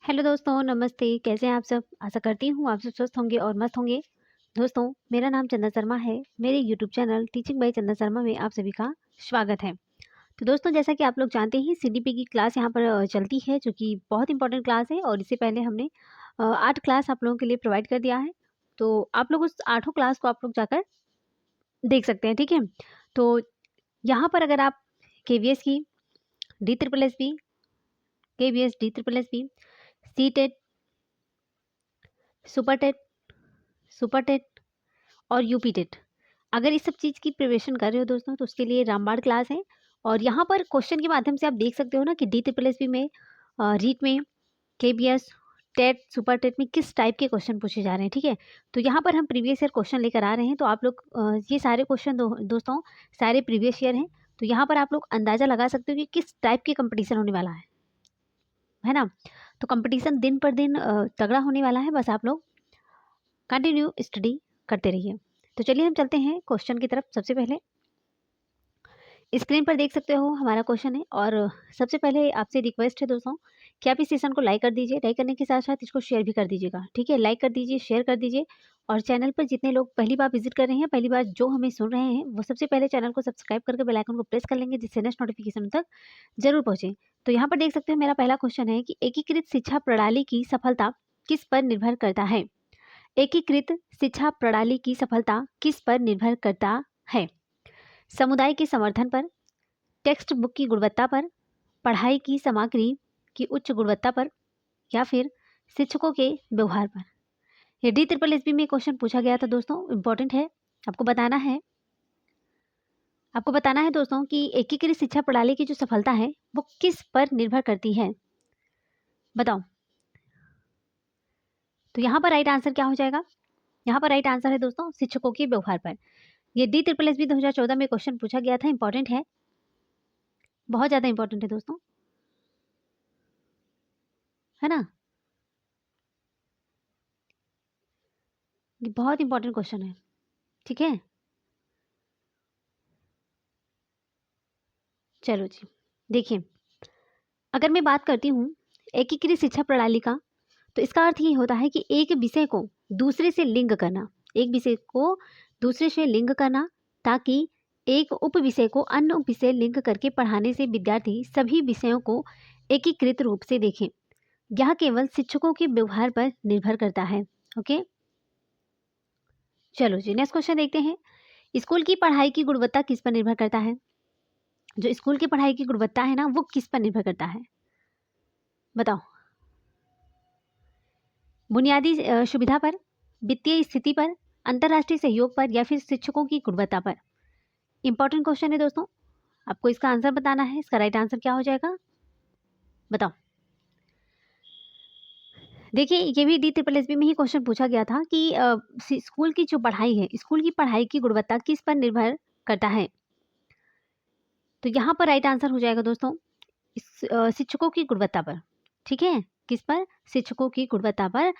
Hello दोस्तों, नमस्ते। कैसे हैं आप सब? आशा करती हूँ आप सब स्वस्थ होंगे और मस्त होंगे। दोस्तों, मेरा नाम चंदा शर्मा है। मेरे यूट्यूब चैनल टीचिंग बाय चंदा शर्मा में आप सभी का स्वागत है। तो दोस्तों, जैसा कि आप लोग जानते हैं, सीडीपी की क्लास यहाँ पर चलती है, जो कि बहुत इंपॉर्टेंट क्लास है और इससे पहले हमने 8 क्लास आप लोगों के लिए प्रोवाइड कर दिया है। तो आप लोग उस आठों क्लास को आप लोग जाकर देख सकते हैं, ठीक है? तो यहाँ पर अगर आप केवीएस की, D triple S B, KVS, D triple S B, C TET, super TET, super TET और यूपी टेट, अगर इस सब चीज़ की प्रिपरेशन कर रहे हो दोस्तों, तो उसके लिए रामबाण क्लास है। और यहाँ पर क्वेश्चन के माध्यम से आप देख सकते हो ना कि डी ट्रिपल एस बी में, रीट में, केबीएस, टेट, सुपर टेट में किस टाइप के क्वेश्चन पूछे जा रहे हैं, ठीक है? तो यहाँ पर हम प्रीवियस ईयर क्वेश्चन लेकर आ रहे हैं। तो आप लोग ये सारे क्वेश्चन दोस्तों सारे प्रीवियस ईयर हैं। तो यहाँ पर आप लोग अंदाज़ा लगा सकते हो कि किस टाइप के कंपटीशन होने वाला है ना? तो कंपटीशन दिन पर दिन तगड़ा होने वाला है। बस आप लोग कंटिन्यू स्टडी करते रहिए। तो चलिए हम चलते हैं क्वेश्चन की तरफ। सबसे पहले स्क्रीन पर देख सकते हो हमारा क्वेश्चन है, और सबसे पहले आपसे रिक्वेस्ट है दोस्तों कि आप इस सेशन को लाइक कर दीजिए। लाइक करने के साथ साथ इसको शेयर भी कर दीजिएगा, ठीक है? लाइक कर दीजिए, शेयर कर दीजिए। और चैनल पर जितने लोग पहली बार विजिट कर रहे हैं, पहली बार जो हमें सुन रहे हैं, वो सबसे पहले चैनल को सब्सक्राइब करके बेल आइकन को प्रेस कर लेंगे, जिससे नेक्स्ट नोटिफिकेशन उन तक जरूर पहुंचे। तो यहाँ पर देख सकते हो मेरा पहला क्वेश्चन है कि एकीकृत शिक्षा प्रणाली की सफलता किस पर निर्भर करता है? एकीकृत शिक्षा प्रणाली की सफलता किस पर निर्भर करता है? समुदाय के समर्थन पर, टेक्स्ट बुक की गुणवत्ता पर, पढ़ाई की सामग्री की उच्च गुणवत्ता पर, या फिर शिक्षकों के व्यवहार पर? ये डी ट्रिपल एस बी में क्वेश्चन पूछा गया था दोस्तों, इंपॉर्टेंट है। आपको बताना है आपको बताना है दोस्तों कि एकीकृत शिक्षा प्रणाली की जो सफलता है वो किस पर निर्भर करती है, बताओ। तो यहाँ पर राइट आंसर क्या हो जाएगा? यहाँ पर राइट आंसर है दोस्तों शिक्षकों के व्यवहार पर। ये डी ट्रिपल एस बी 2014 में क्वेश्चन पूछा गया था, इंपॉर्टेंट है, बहुत ज्यादा इंपॉर्टेंट है दोस्तों, है ना? ये बहुत इंपॉर्टेंट क्वेश्चन है, ठीक है? चलो जी, देखिए, अगर मैं बात करती हूँ एकीकृत शिक्षा प्रणाली का, तो इसका अर्थ ये होता है कि एक विषय को दूसरे से लिंक करना, एक विषय को दूसरे से लिंक करना, ताकि एक उप विषय को अन्य उप विषय लिंक करके पढ़ाने से विद्यार्थी सभी विषयों को एकीकृत रूप से देखें। यह केवल शिक्षकों के व्यवहार पर निर्भर करता है। ओके, चलो जी, नेक्स्ट क्वेश्चन देखते हैं। स्कूल की पढ़ाई की गुणवत्ता किस पर निर्भर करता है? जो स्कूल की पढ़ाई की गुणवत्ता है ना, वो किस पर निर्भर करता है, बताओ। बुनियादी सुविधा पर, वित्तीय स्थिति पर, अंतर्राष्ट्रीय सहयोग पर, या फिर शिक्षकों की गुणवत्ता पर? इंपॉर्टेंट क्वेश्चन है दोस्तों, आपको इसका आंसर बताना है। इसका राइट आंसर क्या हो जाएगा, बताओ। देखिए, ये भी डी ट्रिपल एस बी में ही क्वेश्चन पूछा गया था कि स्कूल की जो पढ़ाई है, स्कूल की पढ़ाई की गुणवत्ता किस पर निर्भर करता है? तो यहाँ पर राइट आंसर हो जाएगा दोस्तों शिक्षकों की गुणवत्ता पर, ठीक है? किस पर? शिक्षकों की गुणवत्ता पर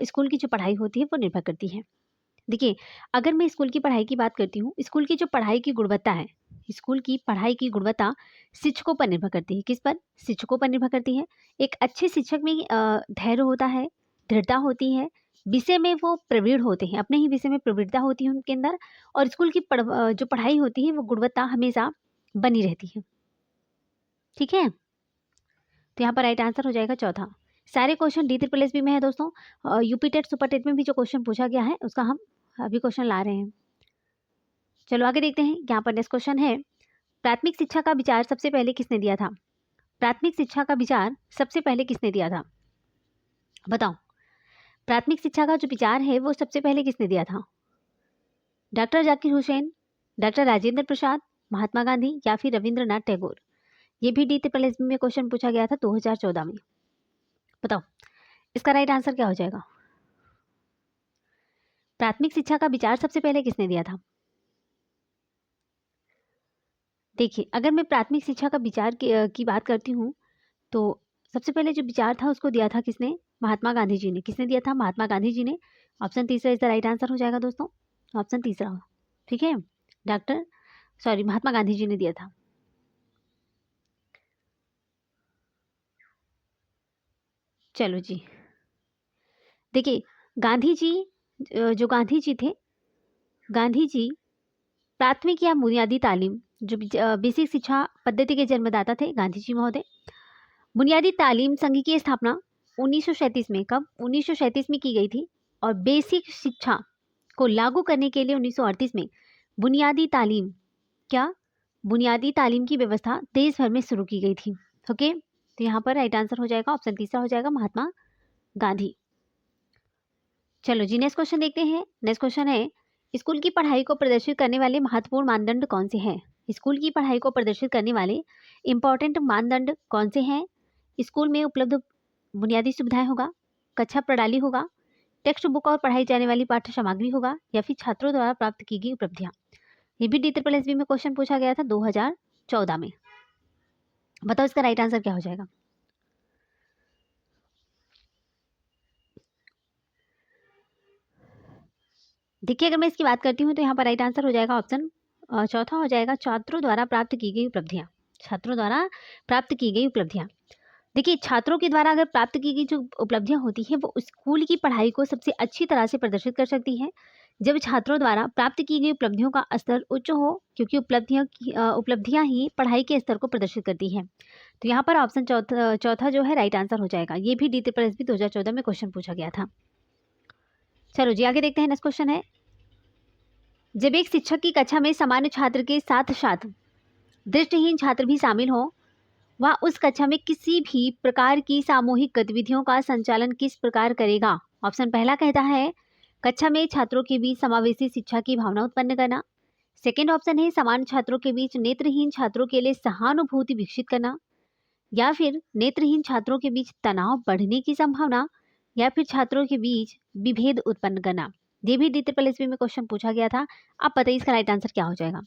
स्कूल की जो पढ़ाई होती है वो निर्भर करती है। देखिए, अगर मैं स्कूल की पढ़ाई की बात करती हूँ, स्कूल की जो पढ़ाई की गुणवत्ता है, स्कूल की पढ़ाई की गुणवत्ता शिक्षकों पर निर्भर करती है। किस पर? शिक्षकों पर निर्भर करती है। एक अच्छे शिक्षक में धैर्य होता है, दृढ़ता होती है, विषय में वो प्रवीण होते हैं, अपने ही विषय में प्रवीणता होती है उनके अंदर, और स्कूल की जो पढ़ाई होती है वो गुणवत्ता हमेशा बनी रहती है, ठीक है? तो यहाँ पर राइट आंसर हो जाएगा चौथा। सारे question D triple S B में है दोस्तों। यूपी टेट, सुपर टेट में भी जो क्वेश्चन पूछा गया है उसका हम अभी क्वेश्चन ला रहे हैं। चलो आगे देखते हैं। यहाँ पर नेक्स्ट क्वेश्चन है, प्राथमिक शिक्षा का विचार सबसे पहले किसने दिया था? प्राथमिक शिक्षा का विचार सबसे पहले किसने दिया था, बताओ। प्राथमिक शिक्षा का जो विचार है वो सबसे पहले किसने दिया था? डॉक्टर जाकिर हुसैन, डॉक्टर राजेंद्र प्रसाद, महात्मा गांधी, या फिर रविंद्रनाथ टैगोर? ये भी डी ट्रिपल एस बी में क्वेश्चन पूछा गया था 2014 में, बताओ। इसका राइट आंसर क्या हो जाएगा? प्राथमिक शिक्षा का विचार सबसे पहले किसने दिया था? देखिए, अगर मैं प्राथमिक शिक्षा का विचार की बात करती हूँ, तो सबसे पहले जो विचार था उसको दिया था किसने? महात्मा गांधी जी ने। किसने दिया था? महात्मा गांधी जी ने। ऑप्शन तीसरा इज द राइट आंसर हो जाएगा दोस्तों, ऑप्शन तीसरा, ठीक है? डॉक्टर सॉरी महात्मा गांधी जी ने दिया था। चलो जी, देखिए गांधी जी, जो गांधी जी थे, गांधी जी प्राथमिक या बुनियादी तालीम, जो बेसिक शिक्षा पद्धति के जन्मदाता थे गांधी जी महोदय। बुनियादी तालीम संघ की स्थापना 1937 में, कब? 1937 में की गई थी। और बेसिक शिक्षा को लागू करने के लिए 1938 में बुनियादी तालीम, क्या? बुनियादी तालीम की व्यवस्था देश भर में शुरू की गई थी। ओके, तो यहाँ पर राइट आंसर हो जाएगा ऑप्शन तीसरा हो जाएगा, महात्मा गांधी। चलो जी, नेक्स्ट क्वेश्चन देखते हैं। नेक्स्ट क्वेश्चन है, स्कूल की पढ़ाई को प्रदर्शित करने वाले महत्वपूर्ण मानदंड कौन से हैं? स्कूल की पढ़ाई को प्रदर्शित करने वाले इंपॉर्टेंट मानदंड कौन से हैं? स्कूल में उपलब्ध बुनियादी सुविधाएं होगा, कक्षा प्रणाली होगा, टेक्स्ट बुक और पढ़ाई जाने वाली पाठ्य सामग्री होगा, या फिर छात्रों द्वारा प्राप्त की गई उपलब्धियां। ये भी DSSB में क्वेश्चन पूछा गया था 2014 में। बताओ इसका राइट आंसर क्या हो जाएगा? देखिए, अगर मैं इसकी बात करती हूँ तो यहाँ पर राइट आंसर हो जाएगा ऑप्शन चौथा हो जाएगा, छात्रों द्वारा प्राप्त की गई उपलब्धियां। छात्रों द्वारा प्राप्त की गई उपलब्धियां। देखिए, छात्रों के द्वारा अगर प्राप्त की गई जो उपलब्धियां होती हैं वो स्कूल की पढ़ाई को सबसे अच्छी तरह से प्रदर्शित कर सकती हैं जब छात्रों द्वारा प्राप्त की गई उपलब्धियों का स्तर उच्च हो, क्योंकि उपलब्धियां ही पढ़ाई के स्तर को प्रदर्शित करती हैं। तो यहाँ पर ऑप्शन चौथा जो है राइट आंसर हो जाएगा। ये भी DSSB 2014 में क्वेश्चन पूछा गया था। चलो जी, आगे देखते हैं। नेक्स्ट क्वेश्चन है, जब एक शिक्षक की कक्षा में सामान्य छात्र के साथ साथ दृष्टिहीन छात्र भी शामिल हो, वह उस कक्षा में किसी भी प्रकार की सामूहिक गतिविधियों का संचालन किस प्रकार करेगा? ऑप्शन पहला कहता है कक्षा में छात्रों के बीच समावेशी शिक्षा की भावना उत्पन्न करना। सेकेंड ऑप्शन है समान छात्रों के बीच नेत्रहीन छात्रों के लिए सहानुभूति विकसित करना, या फिर नेत्रहीन छात्रों के बीच तनाव बढ़ने की संभावना, या फिर छात्रों के बीच विभेद उत्पन्न करना। ये भी DSSB में क्वेश्चन पूछा गया था। आप बताइए इसका राइट आंसर क्या हो जाएगा?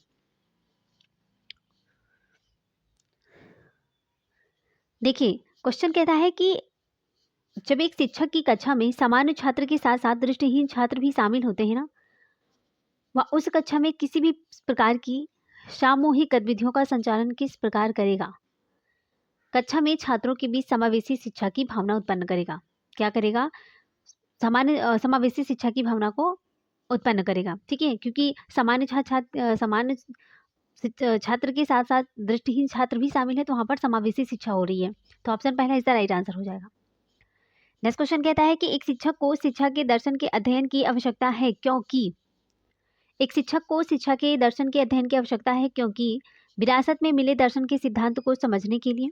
देखिए, क्वेश्चन कहता है कि जब एक शिक्षक की कक्षा में सामान्य छात्र के साथ साथ दृष्टिहीन छात्र भी शामिल होते हैं ना, वह उस कक्षा में किसी भी प्रकार की सामूहिक गतिविधियों का संचालन किस प्रकार करेगा? कक्षा में छात्रों के बीच समावेशी शिक्षा की भावना उत्पन्न करेगा। क्या करेगा? समावेशी शिक्षा की भावना को उत्पन्न करेगा। ठीक है, क्योंकि सामान्य छात्र के साथ साथ दृष्टिहीन छात्र भी शामिल है, तो वहां पर समावेशी शिक्षा हो रही है। तो ऑप्शन पहला इसका राइट आंसर हो जाएगा। नेक्स्ट क्वेश्चन कहता है कि एक शिक्षक को शिक्षा के दर्शन के अध्ययन की आवश्यकता है क्योंकि, एक शिक्षक को शिक्षा के दर्शन के अध्ययन की आवश्यकता है क्योंकि विरासत में मिले दर्शन के सिद्धांत को समझने के लिए,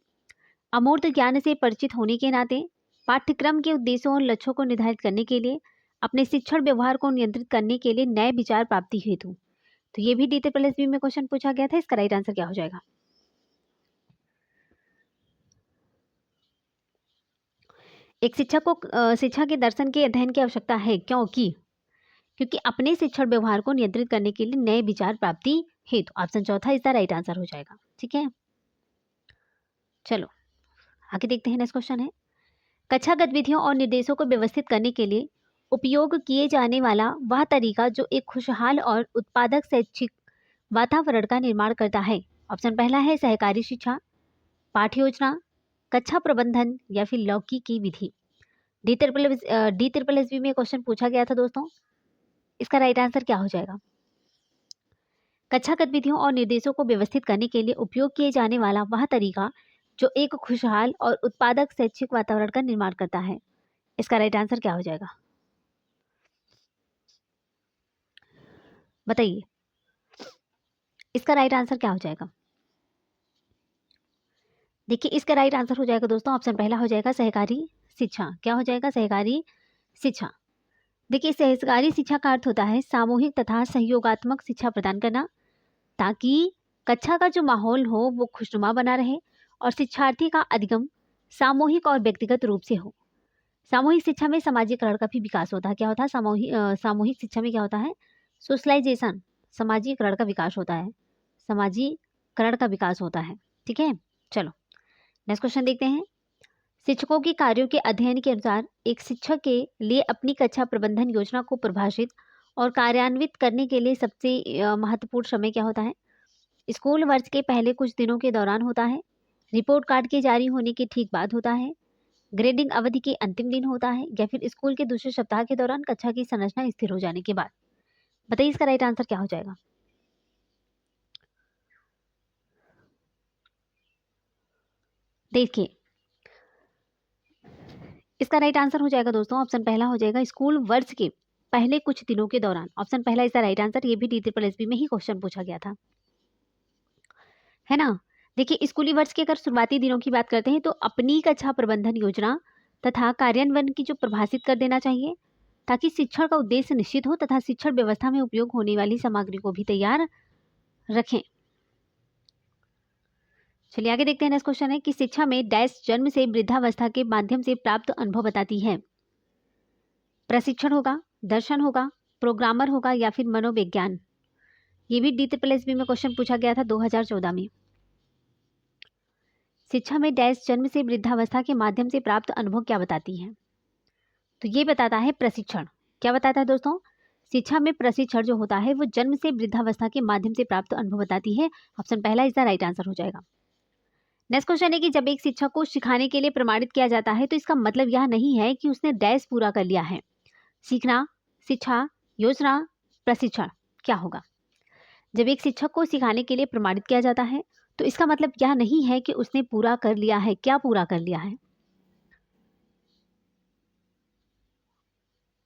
अमूर्त ज्ञान से परिचित होने के नाते, पाठ्यक्रम के उद्देश्यों और लक्ष्यों को निर्धारित करने के लिए, अपने शिक्षण व्यवहार को नियंत्रित करने के लिए, नए विचार प्राप्ति हेतु। तो ये भी DSSB में क्वेश्चन पूछा गया था। इसका राइट आंसर क्या हो जाएगा? एक शिक्षक को शिक्षा के दर्शन के अध्ययन की आवश्यकता है क्योंकि अपने शिक्षण व्यवहार को नियंत्रित करने के लिए नए विचार प्राप्ति हेतु। ऑप्शन चौथा इसका राइट आंसर हो जाएगा। ठीक है, चलो आगे देखते हैं। नेक्स्ट क्वेश्चन है, कक्षा गतिविधियों और निर्देशों को व्यवस्थित करने के लिए उपयोग किए जाने वाला वह तरीका जो एक खुशहाल और उत्पादक शैक्षिक वातावरण का निर्माण करता है। ऑप्शन पहला है सहकारी शिक्षा, पाठ्य योजना, कक्षा प्रबंधन, या फिर लौकिक की विधि। DSSB में क्वेश्चन पूछा गया था दोस्तों। इसका राइट आंसर क्या हो जाएगा? कक्षा गतिविधियों और निर्देशों को व्यवस्थित करने के लिए उपयोग किए जाने वाला वह तरीका जो एक खुशहाल और उत्पादक शैक्षिक वातावरण का निर्माण करता है। इसका राइट आंसर क्या हो जाएगा? बताइए इसका राइट आंसर क्या हो जाएगा? देखिए, इसका राइट आंसर हो जाएगा दोस्तों, ऑप्शन पहला हो जाएगा सहकारी शिक्षा। क्या हो जाएगा? सहकारी शिक्षा। देखिए, सहकारी शिक्षा का अर्थ होता है सामूहिक तथा सहयोगात्मक शिक्षा प्रदान करना, ताकि कक्षा का जो माहौल हो वो खुशनुमा बना रहे और शिक्षार्थी का अधिगम सामूहिक और व्यक्तिगत रूप से हो। सामूहिक शिक्षा में सामाजिकरण का भी विकास होता है। क्या होता है? सामूहिक शिक्षा में क्या होता है? सोशलाइजेशन, सामाजिकरण का विकास होता है। सामाजिकरण का विकास होता है। ठीक है, चलो नेक्स्ट क्वेश्चन देखते हैं। शिक्षकों के कार्यों के अध्ययन के अनुसार एक शिक्षक के लिए अपनी कक्षा प्रबंधन योजना को परिभाषित और कार्यान्वित करने के लिए सबसे महत्वपूर्ण समय क्या होता है? स्कूल वर्ष के पहले कुछ दिनों के दौरान होता है, रिपोर्ट कार्ड के जारी होने के ठीक बाद होता है, ग्रेडिंग अवधि के अंतिम दिन होता है या फिर स्कूल के दूसरे सप्ताह के दौरान कक्षा की संरचना स्थिर हो जाने के बाद। बताइए इसका राइट आंसर क्या हो जाएगा। देखिए इसका राइट आंसर हो जाएगा दोस्तों, ऑप्शन पहला हो जाएगा स्कूल वर्ष के पहले कुछ दिनों के दौरान। ऑप्शन पहला इसका राइट आंसर। ये भी DSSB में ही क्वेश्चन पूछा गया था, है ना। देखिए स्कूली वर्ष के अगर शुरुआती दिनों की बात करते हैं तो अपनी कक्षा प्रबंधन योजना तथा कार्यान्वयन की जो परिभाषित कर देना चाहिए, ताकि शिक्षण का उद्देश्य निश्चित हो तथा शिक्षण व्यवस्था में उपयोग होने वाली सामग्री को भी तैयार रखें। चलिए आगे देखते हैं। नेक्स्ट क्वेश्चन है कि शिक्षा में डैश जन्म से वृद्धावस्था के माध्यम से प्राप्त अनुभव बताती है। प्रशिक्षण होगा, दर्शन होगा, प्रोग्रामर होगा या फिर मनोविज्ञान। ये भी DSSB में क्वेश्चन पूछा गया था 2014 में। शिक्षा में डैश जन्म से वृद्धावस्था के माध्यम से प्राप्त अनुभव क्या बताती है, तो ये बताता है प्रशिक्षण। क्या बताता है दोस्तों, शिक्षा में प्रशिक्षण जो होता है वो जन्म से वृद्धावस्था के माध्यम से प्राप्त अनुभव बताती है। ऑप्शन पहला इसका राइट आंसर हो जाएगा। नेक्स्ट क्वेश्चन है कि जब एक शिक्षक को सिखाने के लिए प्रमाणित किया जाता है तो इसका मतलब यह नहीं है कि उसने डैश पूरा कर लिया है। सीखना, शिक्षा, योजना, प्रशिक्षण क्या होगा। जब एक शिक्षक को सिखाने के लिए प्रमाणित किया जाता है तो इसका मतलब यह नहीं है कि उसने पूरा कर लिया है। क्या पूरा कर लिया है,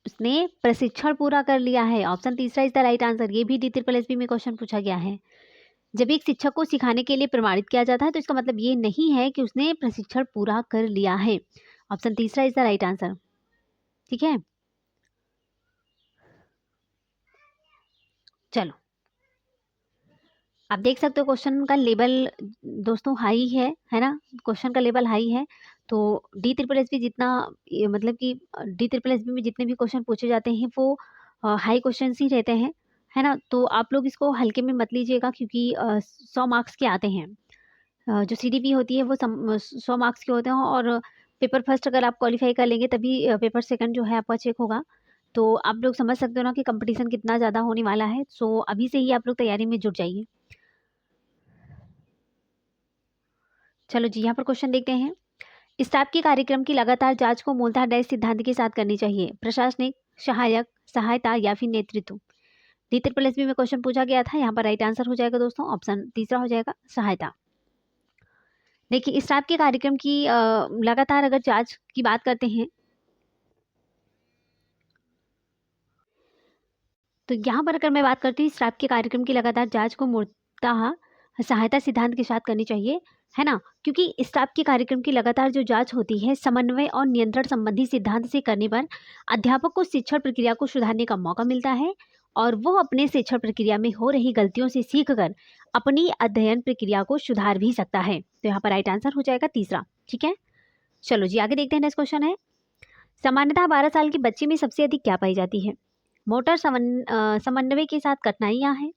उसने प्रशिक्षण पूरा कर लिया है। ऑप्शन तीसरा इज द राइट आंसर। ये भी DSSB में क्वेश्चन पूछा गया है। जब एक शिक्षक को सिखाने के लिए प्रमाणित किया जाता है तो इसका मतलब ये नहीं है कि उसने प्रशिक्षण पूरा कर लिया है। ऑप्शन तीसरा इज द राइट आंसर। ठीक है, चलो आप देख सकते हो क्वेश्चन का लेवल दोस्तों हाई है ना। क्वेश्चन का लेवल हाई है। तो DSSB जितना मतलब कि DSSB में जितने भी क्वेश्चन पूछे जाते हैं वो हाई क्वेश्चन ही रहते हैं, है ना। तो आप लोग इसको हल्के में मत लीजिएगा क्योंकि 100 मार्क्स के आते हैं। जो CDP होती है वो 100 मार्क्स के होते हैं और पेपर फर्स्ट अगर आप क्वालिफाई कर लेंगे तभी पेपर सेकंड जो है आपका चेक होगा। तो आप लोग समझ सकते हो ना कि कंपटीशन कितना ज़्यादा होने वाला है। सो अभी से ही आप लोग तैयारी में जुट जाइए। चलो जी यहाँ पर क्वेश्चन देखते हैं। स्टाफ के कार्यक्रम की लगातार जांच को मूलतः डैश सिद्धांत के साथ करनी चाहिए। प्रशासनिक, सहायक, सहायता या फिर नेतृत्व। DSSB में क्वेश्चन पूछा गया था। यहाँ पर राइट आंसर हो जाएगा दोस्तों, ऑप्शन तीसरा हो जाएगा सहायता। देखिए स्टाफ के कार्यक्रम की लगातार अगर जांच की बात करते हैं तो यहाँ पर अगर मैं बात करती हूँ स्टाफ के कार्यक्रम की लगातार जांच को मूलतः सहायता सिद्धांत के साथ करनी चाहिए, है ना। क्योंकि स्टाफ के कार्यक्रम की लगातार जो जांच होती है समन्वय और नियंत्रण संबंधी सिद्धांत से करने पर अध्यापक को शिक्षण प्रक्रिया को सुधारने का मौका मिलता है और वो अपने शिक्षण प्रक्रिया में हो रही गलतियों से सीखकर अपनी अध्ययन प्रक्रिया को सुधार भी सकता है। तो यहाँ पर राइट आंसर हो जाएगा तीसरा। ठीक है, चलो जी आगे देखते हैं। नेक्स्ट क्वेश्चन है सामान्यतः 12 साल के बच्चे में सबसे अधिक क्या पाई जाती है। मोटर समन्वय के साथ कठिनाइयां हैं,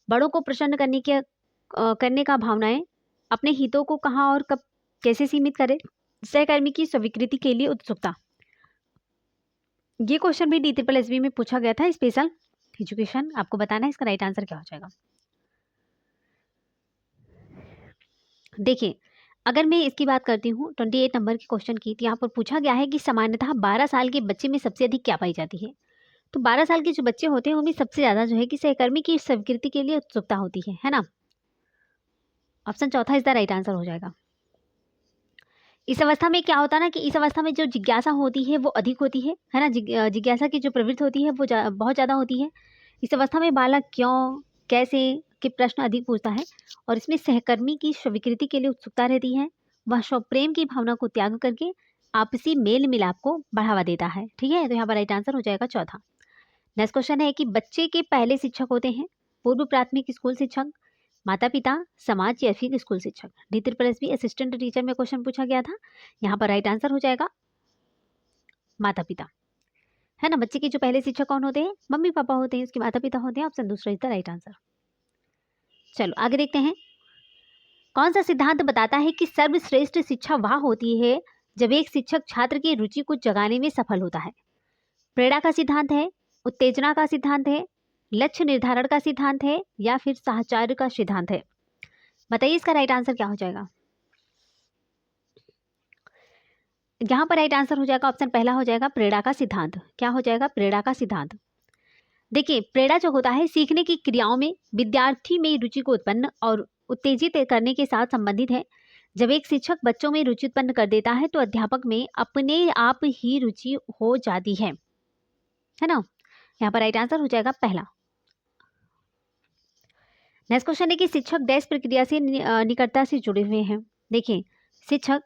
बड़ों को प्रसन्न करने का भावनाएं, अपने हितों को कहाँ और कब कैसे सीमित करें, सहकर्मी की स्वीकृति के लिए उत्सुकता। ये क्वेश्चन भी DSSB में पूछा गया था, स्पेशल एजुकेशन। आपको बताना है इसका राइट आंसर क्या हो जाएगा। देखिए अगर मैं इसकी बात करती हूँ 28 नंबर के क्वेश्चन की, तो यहाँ पर पूछा गया है कि सामान्यतः 12 साल के बच्चे में सबसे अधिक क्या पाई जाती है। तो 12 साल के जो बच्चे होते हैं उनमें सबसे ज़्यादा जो है कि सहकर्मी की स्वीकृति के लिए उत्सुकता होती है ना। ऑप्शन चौथा इज द राइट आंसर हो जाएगा। इस अवस्था में क्या होता है ना कि इस अवस्था में जो जिज्ञासा होती है वो अधिक होती है ना। जिज्ञासा की जो प्रवृत्ति होती है वो बहुत ज़्यादा होती है। इस अवस्था में बालक क्यों, कैसे के प्रश्न अधिक पूछता है और इसमें सहकर्मी की स्वीकृति के लिए उत्सुकता रहती है। वह स्वप्रेम की भावना को त्याग करके आपसी मेल मिलाप को बढ़ावा देता है। ठीक है, तो यहाँ पर राइट आंसर हो जाएगा चौथा। नेक्स्ट क्वेश्चन है कि बच्चे के पहले शिक्षक होते हैं पूर्व प्राथमिक स्कूल शिक्षक, माता पिता, समाज या फिर स्कूल शिक्षक। DSSB असिस्टेंट टीचर में क्वेश्चन पूछा गया था। यहाँ पर राइट आंसर हो जाएगा माता पिता, है ना। बच्चे के जो पहले शिक्षक कौन होते हैं, मम्मी पापा होते हैं, उसके माता पिता होते हैं। ऑप्शन दूसरा इज द राइट आंसर। चलो आगे देखते हैं। कौन सा सिद्धांत बताता है कि सर्वश्रेष्ठ शिक्षा वह होती है जब एक शिक्षक छात्र की रुचि को जगाने में सफल होता है। प्रेरणा का सिद्धांत है, उत्तेजना का सिद्धांत है, लक्ष्य निर्धारण का सिद्धांत है या फिर साहचर्य का सिद्धांत है। बताइए इसका राइट आंसर क्या हो जाएगा। यहाँ पर राइट आंसर हो जाएगा ऑप्शन पहला हो जाएगा प्रेरणा का सिद्धांत। क्या हो जाएगा? प्रेरणा का सिद्धांत। देखिए, प्रेरणा जो होता है सीखने की क्रियाओं में विद्यार्थी में रुचि को उत्पन्न और उत्तेजित करने के साथ संबंधित है। जब एक शिक्षक बच्चों में रुचि उत्पन्न कर देता है तो अध्यापक में अपने आप ही रुचि हो जाती है ना? यहाँ पर राइट आंसर हो जाएगा पहला। नेक्स्ट क्वेश्चन है कि शिक्षक डैश प्रक्रिया से निकटता से जुड़े हुए हैं। देखिए, शिक्षक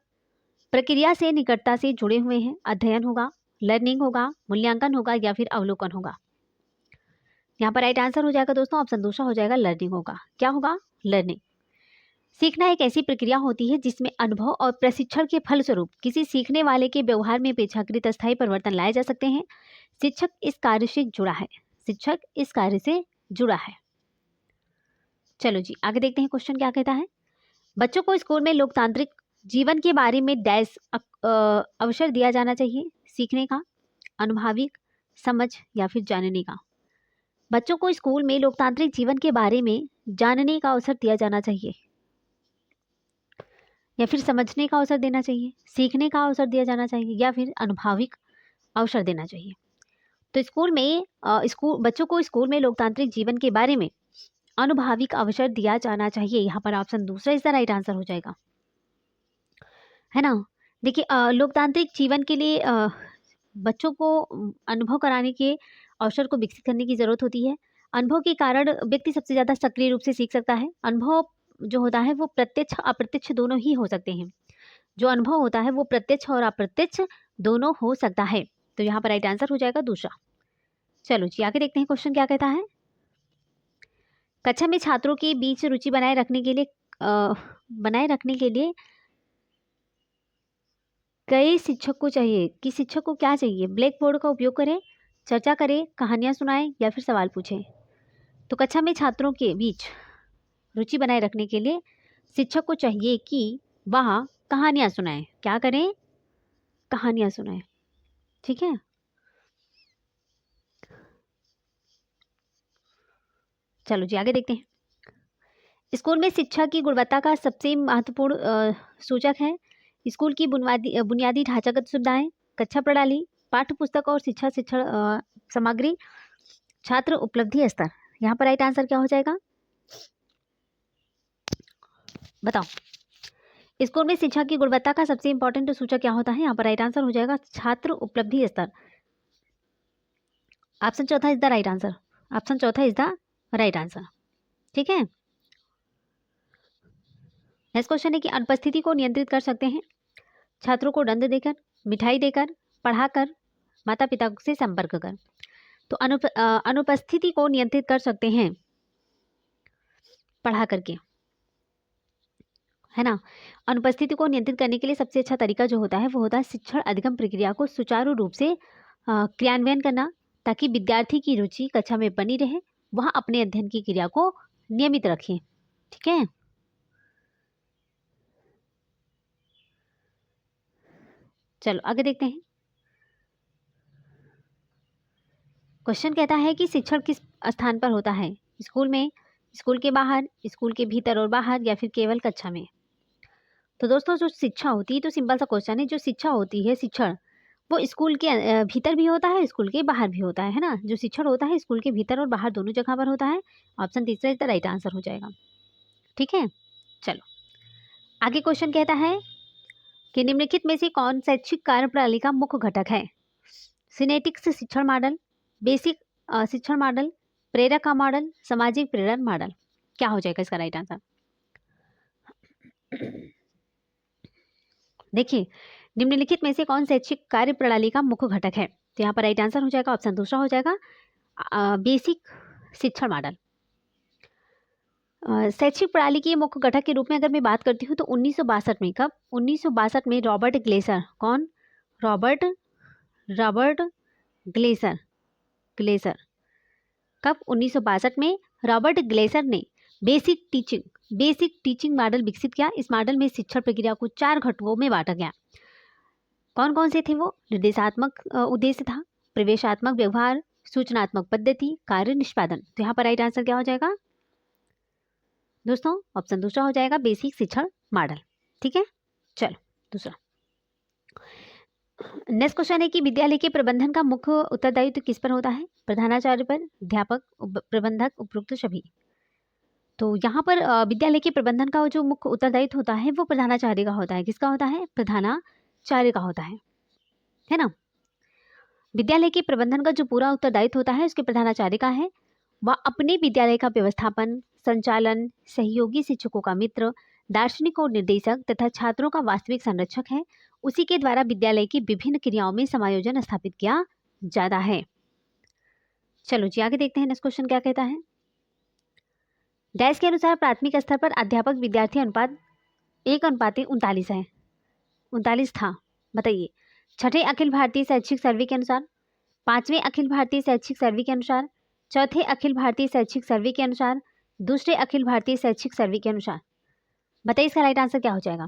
प्रक्रिया से निकटता से जुड़े हुए हैं। अध्ययन होगा, लर्निंग होगा, मूल्यांकन होगा या फिर अवलोकन होगा। यहाँ पर राइट आंसर हो जाएगा दोस्तों ऑप्शन दूसरा हो जाएगा लर्निंग होगा। क्या होगा? लर्निंग। सीखना एक ऐसी प्रक्रिया होती है जिसमें अनुभव और प्रशिक्षण के फलस्वरूप किसी सीखने वाले के व्यवहार में अपेक्षाकृत अस्थायी परिवर्तन लाए जा सकते हैं। शिक्षक इस कार्य से जुड़ा है। शिक्षक इस कार्य से जुड़ा है। चलो जी आगे देखते हैं क्वेश्चन क्या कहता है। बच्चों को स्कूल में लोकतांत्रिक जीवन के बारे में डैश अवसर दिया जाना चाहिए। सीखने का, अनुभविक, समझ या फिर जानने का। बच्चों को स्कूल में लोकतांत्रिक जीवन के बारे में जानने का अवसर दिया जाना चाहिए या फिर समझने का अवसर देना चाहिए, सीखने का अवसर दिया जाना चाहिए या फिर अनुभविक अवसर देना चाहिए। तो स्कूल में बच्चों को स्कूल में लोकतांत्रिक जीवन के बारे में अनुभविक अवसर दिया जाना चाहिए। यहाँ पर ऑप्शन दूसरा इसका राइट आंसर हो जाएगा, है ना। देखिए, लोकतांत्रिक जीवन के लिए बच्चों को अनुभव कराने के अवसर को विकसित करने की जरूरत होती है। अनुभव के कारण व्यक्ति सबसे ज़्यादा सक्रिय रूप से सीख सकता है। अनुभव जो होता है वो प्रत्यक्ष अप्रत्यक्ष दोनों ही हो सकते हैं। जो अनुभव होता है वो प्रत्यक्ष और अप्रत्यक्ष दोनों हो सकता है। तो यहाँ पर राइट आंसर हो जाएगा दूसरा। चलो जी आगे देखते हैं क्वेश्चन क्या कहता है। कक्षा में छात्रों के बीच रुचि बनाए रखने के लिए कई शिक्षक को चाहिए कि शिक्षक को क्या चाहिए? ब्लैक बोर्ड का उपयोग करें, चर्चा करें, कहानियां सुनाएं या फिर सवाल पूछें। तो कक्षा में छात्रों के बीच रुचि बनाए रखने के लिए शिक्षक को चाहिए कि वह कहानियां सुनाएं। क्या करें? कहानियां सुनाएं। ठीक है, चलो जी आगे देखते हैं। स्कूल में शिक्षा की गुणवत्ता का सबसे महत्वपूर्ण सूचक है स्कूल की बुनियादी ढांचागत सुविधाएं, कक्षा प्रणाली, पाठ्य पुस्तक और शिक्षण सामग्री, छात्र उपलब्धि स्तर। यहाँ पर राइट आंसर क्या हो जाएगा? बताओ। स्कूल में शिक्षा की गुणवत्ता का सबसे इंपॉर्टेंट सूचक क्या होता है? यहाँ पर राइट आंसर हो जाएगा छात्र उपलब्धि स्तर। ऑप्शन चौथा is the right answer. Option चौथा इज द राइट आंसर। ठीक है, नेक्स्ट क्वेश्चन है कि अनुपस्थिति को नियंत्रित कर सकते हैं छात्रों को दंड देकर, मिठाई देकर, पढ़ाकर, माता पिता से संपर्क कर। तो अनुपस्थिति को नियंत्रित कर सकते हैं पढ़ा करके, है ना। अनुपस्थिति को नियंत्रित करने के लिए सबसे अच्छा तरीका जो होता है वो होता है शिक्षण अधिगम प्रक्रिया को सुचारू रूप से क्रियान्वयन करना, ताकि विद्यार्थी की रुचि कक्षा में बनी रहे, वह अपने अध्ययन की क्रिया को नियमित रखें। ठीक है, चलो आगे देखते हैं। क्वेश्चन कहता है कि शिक्षण किस स्थान पर होता है? स्कूल में, स्कूल के बाहर, स्कूल के भीतर और बाहर या फिर केवल कक्षा में? तो दोस्तों जो शिक्षा होती है, तो सिंपल सा क्वेश्चन है, जो शिक्षा होती है शिक्षण वो स्कूल के भीतर भी होता है, स्कूल के बाहर भी होता है ना। जो शिक्षण होता है स्कूल के भीतर और बाहर दोनों जगह पर होता है। ऑप्शन तीसरा इसका राइट आंसर हो जाएगा। ठीक है, चलो आगे क्वेश्चन कहता है कि निम्नलिखित में से कौन शैक्षिक कार्यप्रणाली का मुख्य घटक है? सिनेटिक्स शिक्षण मॉडल, बेसिक शिक्षण मॉडल, प्रेरक का मॉडल, सामाजिक प्रेरण मॉडल। क्या हो जाएगा इसका राइट आंसर? देखिए, निम्नलिखित में से कौन शैक्षिक कार्य प्रणाली का मुख्य घटक है? तो यहाँ पर राइट आंसर हो जाएगा ऑप्शन दूसरा हो जाएगा बेसिक शिक्षण मॉडल। शैक्षिक प्रणाली के मुख्य घटक के रूप में अगर मैं बात करती हूँ तो 1962 में, कब? 1962 में रॉबर्ट ग्लेसर, कौन? रॉबर्ट ग्लेसर, कब? 1962 में रॉबर्ट ग्लेसर ने बेसिक टीचिंग मॉडल विकसित किया। इस मॉडल में शिक्षण प्रक्रिया को 4 घटकों में बांटा गया। कौन कौन से थे वो? निर्देशात्मक उद्देश्य था, प्रवेशात्मक व्यवहार, सूचनात्मक पद्धति, कार्य निष्पादन। तो यहाँ पर राइट आंसर क्या हो जाएगा दोस्तों? ऑप्शन दूसरा हो जाएगा बेसिक शिक्षण मॉडल। ठीक है, चलो दूसरा। नेक्स्ट क्वेश्चन है कि विद्यालय के प्रबंधन का मुख्य उत्तरदायित्व किस पर होता है? प्रधानाचार्य पर, अध्यापक, प्रबंधक, उपरोक्त सभी। तो यहाँ पर विद्यालय के प्रबंधन का जो मुख्य उत्तरदायित्व होता है वो प्रधानाचार्य का होता है। किसका होता है? प्रधानाचार्य का होता है ना। विद्यालय के प्रबंधन का जो पूरा उत्तरदायित्व होता है उसके प्रधानाचार्य का है। वह अपने विद्यालय का व्यवस्थापन, संचालन, सहयोगी शिक्षकों का मित्र, दार्शनिक और निर्देशक तथा छात्रों का वास्तविक संरक्षक है। उसी के द्वारा विद्यालय की विभिन्न क्रियाओं में समायोजन स्थापित किया जाता है। चलो जी आगे देखते हैं नेक्स्ट क्वेश्चन क्या कहता है। डैश के अनुसार प्राथमिक स्तर पर अध्यापक विद्यार्थी अनुपात 1:39 है। 39 था, बताइए। छठे अखिल भारतीय शैक्षिक सर्वे के अनुसार, पांचवें अखिल भारतीय शैक्षिक सर्वे के अनुसार, चौथे अखिल भारतीय शैक्षिक सर्वे के अनुसार, दूसरे अखिल भारतीय शैक्षिक सर्वे के अनुसार, बताइए इसका राइट आंसर क्या हो जाएगा।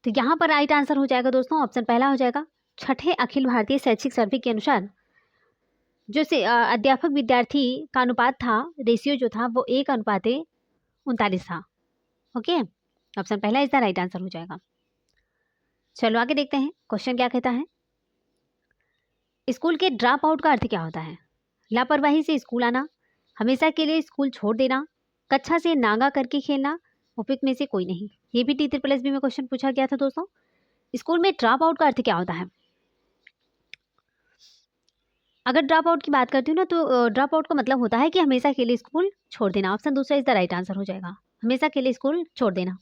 तो यहाँ पर राइट आंसर हो जाएगा दोस्तों ऑप्शन पहला हो जाएगा। छठे अखिल भारतीय शैक्षिक सर्वे के अनुसार जो से अध्यापक विद्यार्थी का अनुपात था, रेशियो जो था वो 1:39 था। ओके, ऑप्शन पहला इसका राइट आंसर हो जाएगा। चलो आगे देखते हैं क्वेश्चन क्या कहता है। स्कूल के ड्रॉप आउट का अर्थ क्या होता है? लापरवाही से स्कूल आना, हमेशा के लिए स्कूल छोड़ देना, कक्षा से नागा करके खेलना, उपयुक्त में से कोई नहीं। ये भी T+B में क्वेश्चन पूछा गया था दोस्तों। स्कूल में ड्रॉप आउट का अर्थ क्या होता है? अगर ड्रॉप आउट की बात करती हूँ ना तो ड्रॉप आउट का मतलब होता है कि हमेशा के लिए स्कूल छोड़ देना। ऑप्शन दूसरा इज द राइट आंसर हो जाएगा, हमेशा के लिए स्कूल छोड़ देना।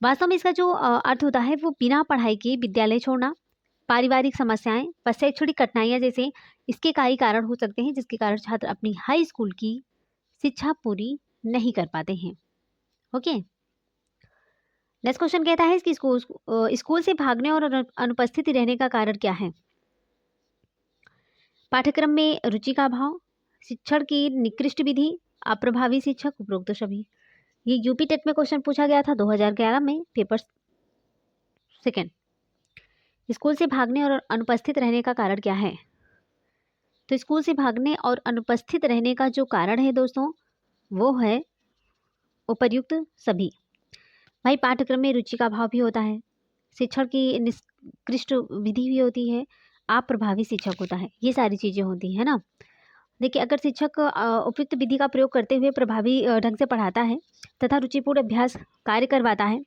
वास्तव में इसका जो अर्थ होता है वो बिना पढ़ाई के विद्यालय छोड़ना, पारिवारिक समस्याएं व शैक्षणिक कठिनाइयां जैसे इसके कई कारण हो सकते हैं जिसके कारण छात्र अपनी हाई स्कूल की शिक्षा पूरी नहीं कर पाते हैं। ओके, नेक्स्ट क्वेश्चन कहता है कि स्कूल से भागने और अनुपस्थित रहने का कारण क्या है? पाठ्यक्रम में रुचि का अभाव, शिक्षण की निकृष्ट विधि, अप्रभावी शिक्षक, उपरोक्त सभी। ये यूपी टेट में क्वेश्चन पूछा गया था 2011 में, पेपर सेकंड। स्कूल से भागने और अनुपस्थित रहने का कारण क्या है? तो स्कूल से भागने और अनुपस्थित रहने का जो कारण है दोस्तों वो है उपर्युक्त सभी। भाई पाठ्यक्रम में रुचि का अभाव भी होता है, शिक्षण की निकृष्ट विधि भी होती है, अप्रभावी शिक्षक होता है, ये सारी चीज़ें होती है ना। देखिए अगर शिक्षक उपयुक्त विधि का प्रयोग करते हुए प्रभावी ढंग से पढ़ाता है तथा रुचिपूर्ण अभ्यास कार्य करवाता है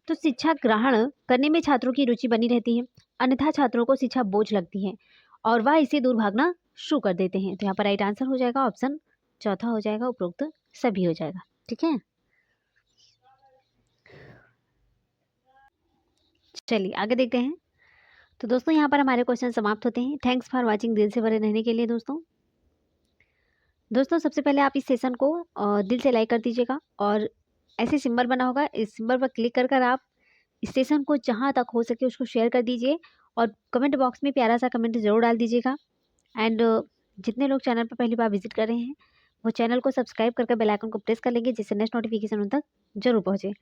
तो शिक्षा ग्रहण करने में छात्रों की रुचि बनी रहती है, अन्यथा छात्रों को शिक्षा बोझ लगती है और वह इसे दूर भागना शुरू कर देते हैं। तो यहाँ पर राइट आंसर हो जाएगा ऑप्शन चौथा हो जाएगा, उपरोक्त सभी हो जाएगा। ठीक है, चलिए आगे देखते हैं। तो दोस्तों यहाँ पर हमारे क्वेश्चन समाप्त होते हैं। Thanks for watching. दिल से बने रहने के लिए दोस्तों सबसे पहले आप इस सेशन को दिल से लाइक कर दीजिएगा और ऐसे सिंबल बना होगा, इस सिंबल पर क्लिक कर कर आप इस सेशन को जहाँ तक हो सके उसको शेयर कर दीजिए और कमेंट बॉक्स में प्यारा सा कमेंट ज़रूर डाल दीजिएगा। एंड जितने लोग चैनल पर पहली बार विजिट कर रहे हैं वो चैनल को सब्सक्राइब करके बेल आइकन को प्रेस कर लेंगे जिससे नेक्स्ट नोटिफिकेशन उन तक जरूर पहुँचे।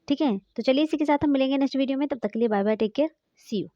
ठीक है, तो चलिए इसी के साथ हम मिलेंगे नेक्स्ट वीडियो में। तब तक के लिए bye bye, take care, see you.